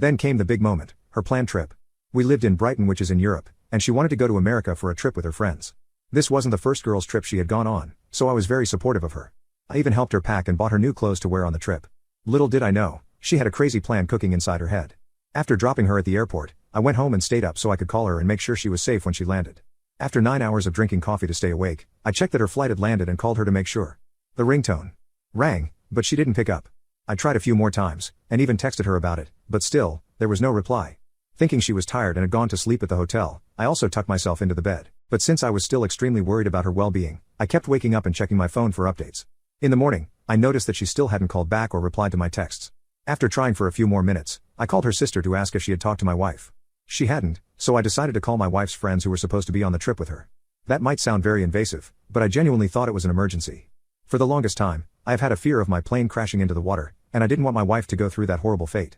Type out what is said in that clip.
Then came the big moment, her planned trip. We lived in Brighton, which is in Europe, and she wanted to go to America for a trip with her friends. This wasn't the first girls' trip she had gone on, so I was very supportive of her. I even helped her pack and bought her new clothes to wear on the trip. Little did I know, she had a crazy plan cooking inside her head. After dropping her at the airport, I went home and stayed up so I could call her and make sure she was safe when she landed. After 9 hours of drinking coffee to stay awake, I checked that her flight had landed and called her to make sure. The ringtone rang, but she didn't pick up. I tried a few more times, and even texted her about it, but still, there was no reply. Thinking she was tired and had gone to sleep at the hotel, I also tucked myself into the bed. But since I was still extremely worried about her well-being, I kept waking up and checking my phone for updates. In the morning, I noticed that she still hadn't called back or replied to my texts. After trying for a few more minutes, I called her sister to ask if she had talked to my wife. She hadn't, so I decided to call my wife's friends who were supposed to be on the trip with her. That might sound very invasive, but I genuinely thought it was an emergency. For the longest time, I have had a fear of my plane crashing into the water, and I didn't want my wife to go through that horrible fate.